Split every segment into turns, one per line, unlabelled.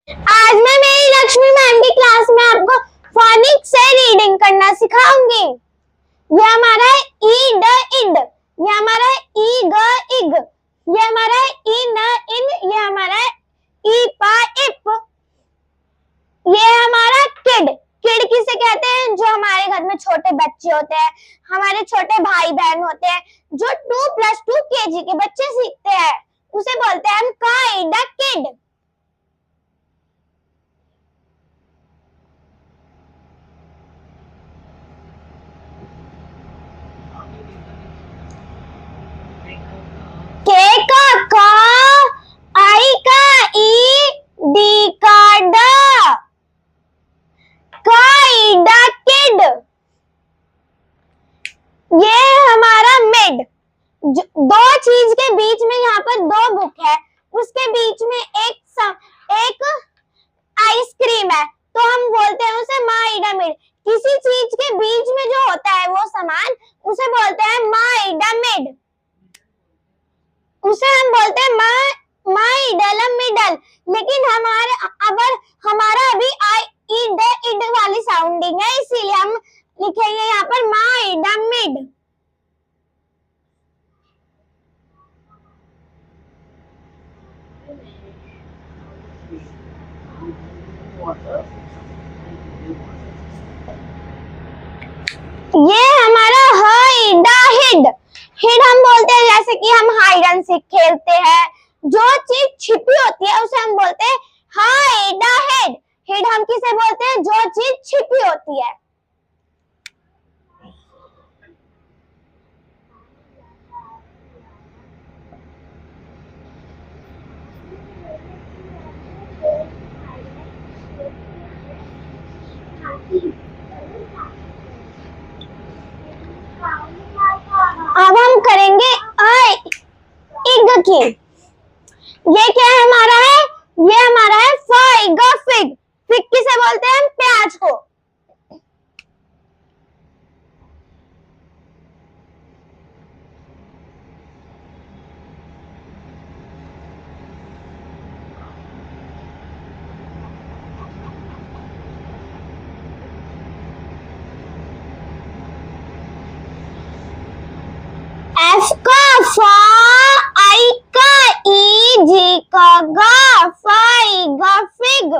आज मैं मेरी लक्ष्मी मैम की क्लास में आपको फोनिक्स से रीडिंग करना सिखाऊंगी। ये हमारा है ई ड इड, ये हमारा है ई ग इग, ये हमारा है ई न इन, ये हमारा है ई पा इप, ये हमारा किड। किड किसे कहते हैं? जो हमारे घर में छोटे बच्चे होते हैं, हमारे छोटे भाई बहन होते हैं, जो 2+2 केजी के बच्चे सीखते हैं, उसे बोलते हैं हम काइड किड। के का आई का ई, डी का ड, काइडा किड। ये हमारा मिड। दो चीज के बीच में यहाँ पर दो बुक है, उसके बीच में एक आइसक्रीम है, तो हम बोलते हैं उसे माइडा मिड। किसी चीज के बीच में जो होता है वो सामान, उसे बोलते हैं माइडा मिड, उसे हम बोलते हैं माइडल मिडल। लेकिन हमारा अभी आई इड इड वाली साउंडिंग है, इसीलिए हम लिखेंगे यहाँ पर माइडा मिड। ये हमारा हाइडा हिड। हिड हम बोलते हैं जैसे कि हम हाइड एंड सीक खेलते हैं, जो चीज छिपी होती है उसे हम बोलते हैं हाइडा हिड। हिड हम किसे बोलते हैं? जो चीज छिपी होती है। अब हम करेंगे इग की। ये क्या है हमारा है? ये हमारा है फाइग फिग। फिग किसे बोलते हैं? हम प्याज को। एफ का फा, आई का ई, जी का गा, फाइगा फिग।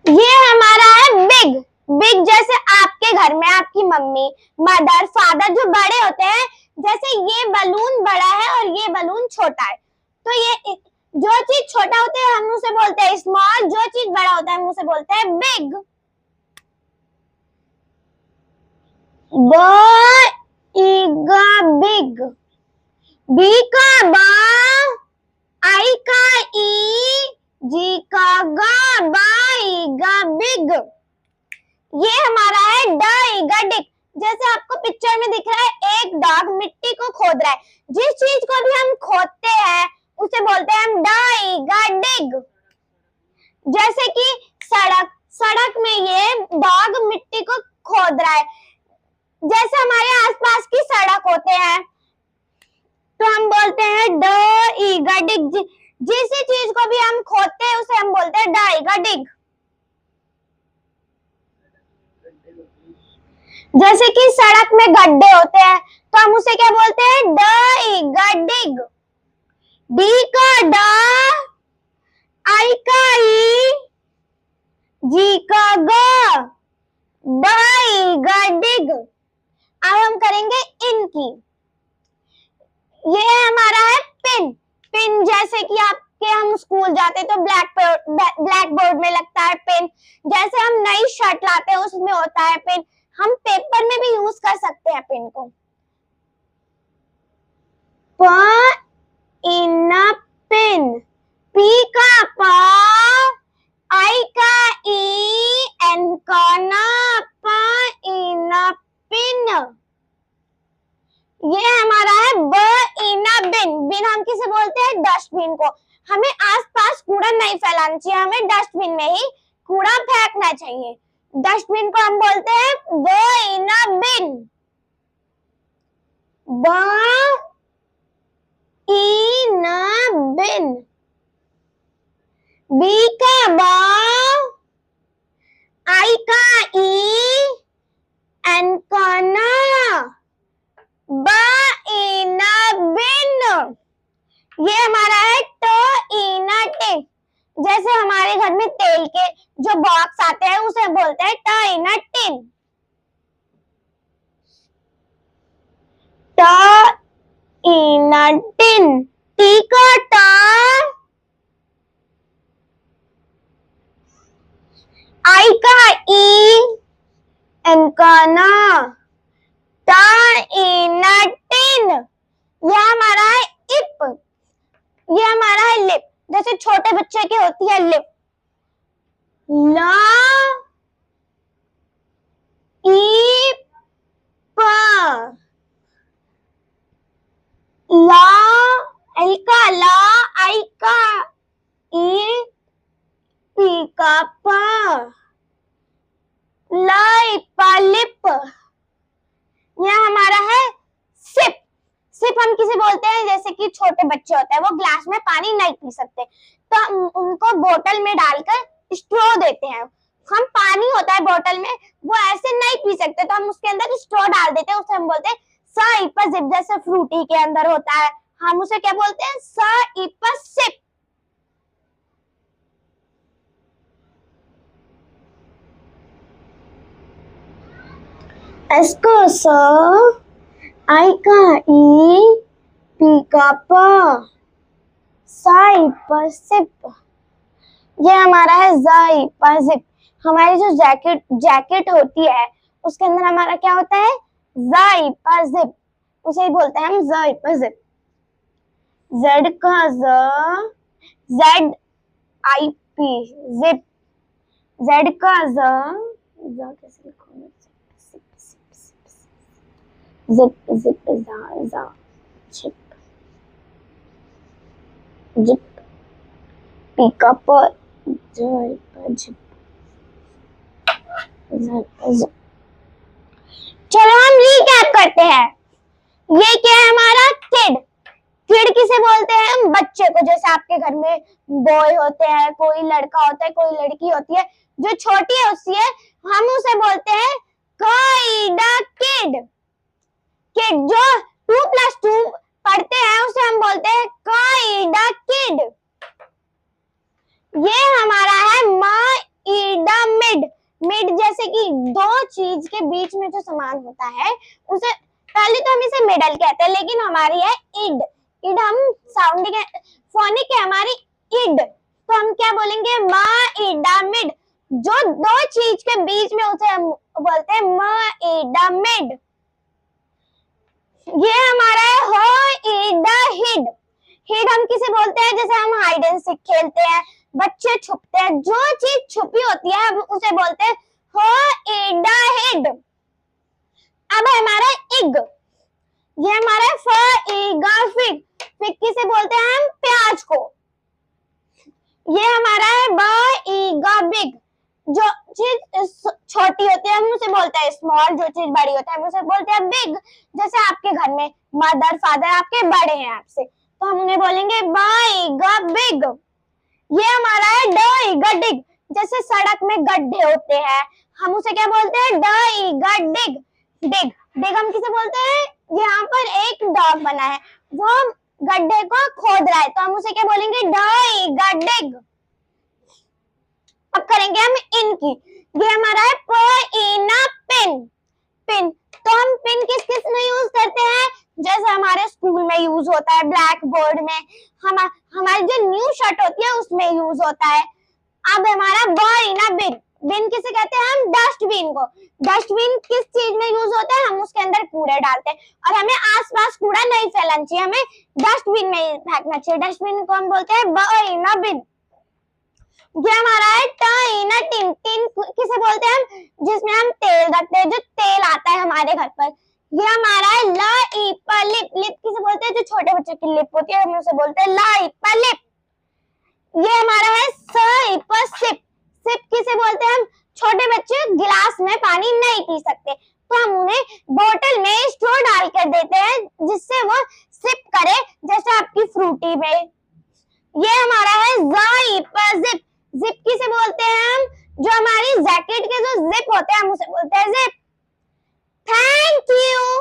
ये हमारा है बिग। बिग जैसे आपके घर में आपकी मम्मी, मदर, फादर जो बड़े होते हैं, जैसे ये बलून बड़ा है और ये बलून छोटा है, तो ये जो चीज छोटा होता है हम उसे बोलते हैं स्मॉल, जो चीज बड़ा होता है हम उसे बोलते हैं बिग। बिग। बी का बा, आई का ई, जी का गा, बाईगा बिग। ये हमारा है डाईगा डिग। जैसे आपको पिक्चर में दिख रहा है एक डॉग मिट्टी को खोद रहा है, जिस चीज को भी हम खोदते हैं उसे बोलते हैं हम डाईगा डिग। जैसे कि सड़क, सड़क में ये डॉग मिट्टी को खोद रहा है। जैसे हमारे आसपास की सड़क होते हैं तो हम बोलते हैं डाईगा डिग। जिस चीज को भी हम खोदते हैं उसे हम बोलते हैं डाईगा डिग। जैसे कि सड़क में गड्ढे होते हैं तो हम उसे क्या बोलते हैं? डाईगा डिग। डी का डा, आई का ई, जी का गा, डाईगा डिग। अब हम करेंगे इनकी। ये हमारा है पिन। पिन जैसे कि आपके हम स्कूल जाते तो ब्लैक बोर्ड में लगता है पिन। जैसे हम नई शर्ट लाते हैं उसमें होता है पिन। हम पेपर में भी यूज कर सकते हैं पिन को। इन पिन। पी का पा, आई का ई, एन का ना, पा इन पिन। ये हमारा है ब इना बिन। बिन हम किसे बोलते हैं? डस्टबिन को। हमें आसपास कूड़ा नहीं फैलाना चाहिए, हमें डस्टबिन में ही कूड़ा फेंकना चाहिए। डस्टबिन को हम बोलते हैं ब इना बिन। ब इना बिन। बी का बॉल, आई का ई, एन का ना, ब इना बिन। ये हमारा है ट इना टिन। जैसे हमारे घर में तेल के जो बॉक्स आते हैं उसे बोलते हैं ट इना टिन। ट इना टिन। टी का टा, आई का ई, एन का ना, टा इना टिन। यह हमारा है इप। ये हमारा है लिप। जैसे छोटे बच्चे की होती है लिप। ला ई प, ला, एल का ला, आई का ई, पी का प, लिप। यह हमारा है सिप। सिप हम किसे बोलते हैं, जैसे कि छोटे बच्चे होते हैं वो ग्लास में पानी नहीं पी सकते तो हम उनको बोतल में डालकर स्ट्रॉ देते हैं। हम पानी होता है बोतल में वो ऐसे नहीं पी सकते तो हम उसके अंदर स्ट्रॉ डाल देते हैं, उसे हम बोलते हैं सिप। जैसे फ्रूटी के अंदर होता है हम उसे क्या बोलते हैं, सिप। एस का स, आई का ई, पी का प, सिप। ये हमारा है जिप। हमारी जो जैकेट होती है उसके अंदर हमारा क्या होता है, जिप। उसे ही बोलते हैं हम जिप। जेड का Z I P, zip. Z का कैसे लिखूंगा, जिप जिप जिप। पी का प, जिप। चलो हम रिकैप करते हैं। ये क्या है हमारा किड। किड किसे बोलते हैं हम, बच्चे को। जैसे आपके घर में बॉय होते हैं, कोई लड़का होता है, कोई लड़की होती है, जो छोटी है उससे हम उसे बोलते हैं किड। किड जो 2+2 पढ़ते हैं उसे हम बोलते हैं किड। ये हमारा है मिड। जैसे कि दो चीज के बीच में जो सामान होता है उसे पहले तो हम इसे मिडल कहते हैं, लेकिन हमारी है इड। हम साउंडिंग फोनिक है हमारी इड, तो हम क्या बोलेंगे, मिड। जो दो चीज के बीच में उसे हम बोलते हैं मिड। ये हमारा है हिड। हिड हम किसे बोलते हैं, जैसे हम हाइड एंड सीक खेलते हैं, बच्चे छुपते हैं, जो चीज छुपी होती है हम उसे बोलते हैं हिड। अब हमारा इग। ये हमारा फिग। फिग किसे बोलते हैं हम, प्याज को। ये हमारा है बिग। जो चीज छोटी होती है हम उसे बोलते हैं स्मॉल, जो चीज बड़ी होती है हम उसे बोलते हैं बिग। जैसे आपके घर में मदर फादर आपके बड़े हैं आपसे, तो हम उन्हें बोलेंगे बिग। ये हमारा है डिग। जैसे सड़क में गड्ढे होते हैं हम उसे क्या बोलते हैं, डिग हम किसे बोलते हैं, यहाँ पर एक डॉग बना है वो गड्ढे को खोद रहा है तो हम उसे क्या बोलेंगे, डिग। अब करेंगे हम इनकी। ये हमारा है पिन। तो हम पिन किस में यूज करते हैं, जैसे हमारे स्कूल में यूज होता है, ब्लैक बोर्ड में, हमारी जो न्यू शर्ट होती है उसमें यूज होता है। अब हमारा बिन किसे कहते हैं, हम डस्टबिन को। डस्टबिन किस चीज में यूज होता है, हम उसके अंदर कूड़ा डालते हैं और हमें आसपास कूड़ा नहीं फैलाना चाहिए, हमें डस्टबिन में फेंकना चाहिए। डस्टबिन को हम बोलते हैं बिन। ये हमारा है टिन किसे बोलते हैं हम, जिसमें हम तेल रखते हैं, जो तेल आता है हमारे घर पर। ये हमारा है लिप किसे बोलते हैं, जो छोटे बच्चे की लिप होती है हम उसे बोलते हैं लिप। ये हमारा है सिप किसे बोलते हैं हम, छोटे बच्चे गिलास में पानी नहीं पी सकते तो हम उन्हें बोतल में स्ट्रॉ डाल कर देते हैं जिससे वो सिप करे, जैसे आपकी फ्रूटी में। ये हमारा है जिप। बोलते हैं हम? जो हमारी जैकेट के जो जिप होते हैं हम उसे बोलते हैं जिप। Thank you.